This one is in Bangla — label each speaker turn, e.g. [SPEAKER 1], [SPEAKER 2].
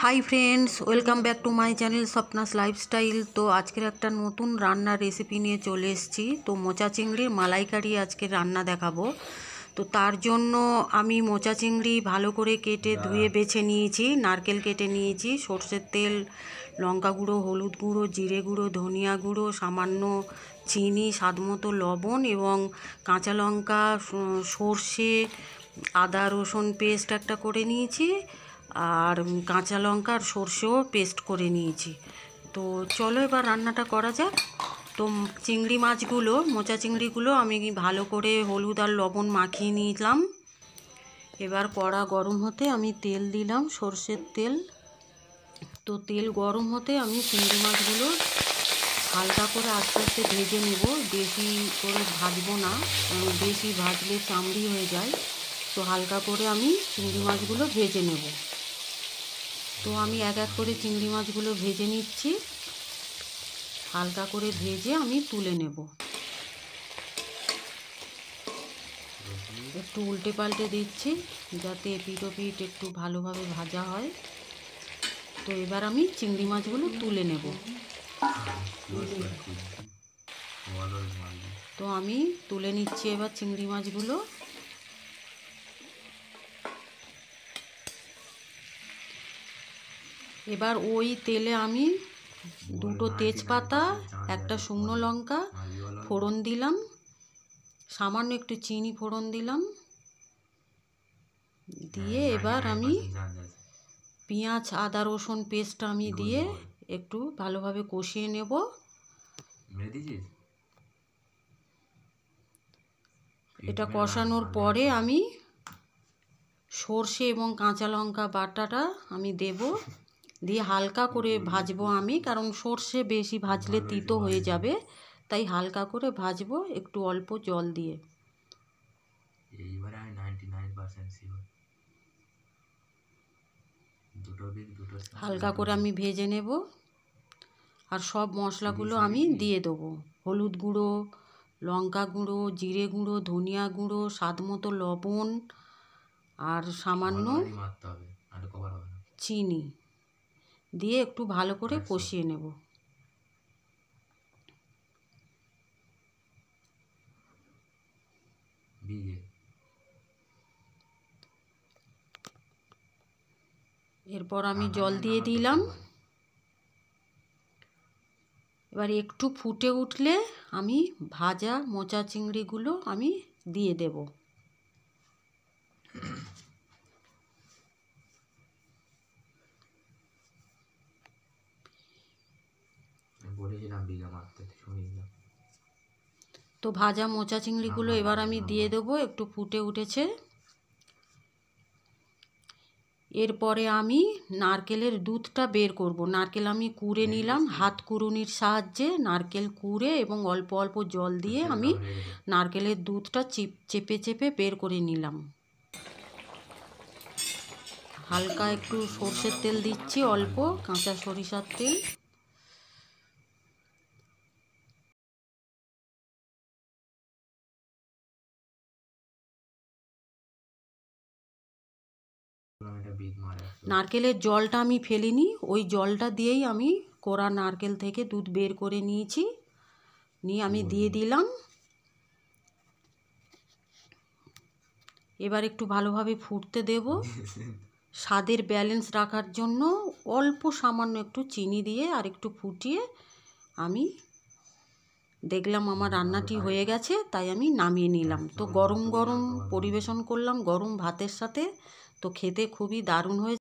[SPEAKER 1] Hi friends, welcome back to my channel স্বপ্নাস lifestyle. তো আজকের একটা নতুন রান্নার রেসিপি নিয়ে চলে এসেছি। তো মোচা চিংড়ির মালাইকারি আজকে রান্না দেখাবো। তো তার জন্য আমি মোচা চিংড়ি ভালো করে কেটে ধুয়ে বেছে নিয়েছি, নারকেল কেটে নিয়েছি, সর্ষের তেল, লঙ্কা গুঁড়ো, হলুদ গুঁড়ো, জিরে গুঁড়ো, ধনিয়া গুঁড়ো, সামান্য চিনি, স্বাদমতো লবণ এবং কাঁচা লঙ্কা, সর্ষে, আদা রসুন পেস্ট একটা করে নিয়েছি, আর কাঁচা লঙ্কা আর সর্ষেও পেস্ট করে নিয়েছি। তো চলো এবার রান্নাটা করা যাক। তো চিংড়ি মাছগুলো, মোচা চিংড়িগুলো আমি ভালো করে হলুদ আর লবণ মাখিয়ে নিলাম। এবার কড়া গরম হতে আমি তেল দিলাম, সর্ষের তেল। তো তেল গরম হতে আমি চিংড়ি মাছগুলো হালকা করে আস্তে আস্তে ভেজে নেব, বেশি করে ভাজবো না, কারণ বেশি ভাজলে চামড়ি হয়ে যায়। তো হালকা করে আমি চিংড়ি মাছগুলো ভেজে নেব। তো আমি এক এক করে চিংড়ি মাছগুলো ভেজে নিচ্ছি, হালকা করে ভেজে আমি তুলে নেব। একটু উল্টে পাল্টে দিচ্ছি যাতে এপিট ওপিট একটু ভালোভাবে ভাজা হয়। তো এবার আমি চিংড়ি মাছগুলো তুলে নেব। তো আমি তুলে নিচ্ছি এবার চিংড়ি মাছগুলো। এবার ওই তেলে আমি দুটো তেজপাতা, একটা শুকনো লঙ্কা ফোড়ন দিলাম, সামান্য একটু চিনি ফোড়ন দিলাম, দিয়ে এবার আমি পেঁয়াজ আদা রসুন পেস্ট আমি দিয়ে একটু ভালোভাবে কষিয়ে নেব। এটা কষানোর পরে আমি সর্ষে এবং কাঁচা লঙ্কা বাটাটা আমি দেব, দিয়ে হালকা করে ভাজবো আমি, কারণ সর্ষে বেশি ভাজলে তিতো হয়ে যাবে, তাই হালকা করে ভাজবো একটু অল্প জল দিয়ে। হালকা করে আমি ভেজে নেব, আর সব মশলাগুলো আমি দিয়ে দেবো। হলুদ গুঁড়ো, লঙ্কা গুঁড়ো, জিরে গুঁড়ো, ধনিয়া গুঁড়ো, স্বাদমতো লবণ আর সামান্য চিনি দিয়ে একটু ভালো করে কষিয়ে নেব। এরপর আমি জল দিয়ে দিলাম। এবার একটু ফুটে উঠলে আমি ভাজা মোচা চিংড়িগুলো আমি দিয়ে দেব। তো ভাজা মোচা চিংড়িগুলো এবার আমি দিয়ে দেবো, একটু ফুটে উঠেছে। এরপরে আমি নারকেলের দুধটা বের করব। নারকেল আমি কুড়ে নিলাম, হাত কুড়ুনির সাহায্যে নারকেল কুড়ে এবং অল্প অল্প জল দিয়ে আমি নারকেলের দুধটা চেপে চেপে বের করে নিলাম। হালকা একটু সর্ষের তেল দিচ্ছি, অল্প কাঁচা সরিষার তেল। নারকেলের জলটা আমি ফেলিনি, ওই জলটা দিয়েই আমি কোরা নারকেল থেকে দুধ বের করে নিয়েছি, নিয়ে আমি দিয়ে দিলাম। এবার একটু ভালোভাবে ফুটতে দেব। স্বাদের ব্যালেন্স রাখার জন্য অল্প সামান্য একটু চিনি দিয়ে আর একটু ফুটিয়ে আমি দেখলাম আমার রান্নাটি হয়ে গেছে, তাই আমি নামিয়ে নিলাম। তো গরম গরম পরিবেশন করলাম গরম ভাতের সাথে। তো খেতে খুবই দারুণ হয়েছে।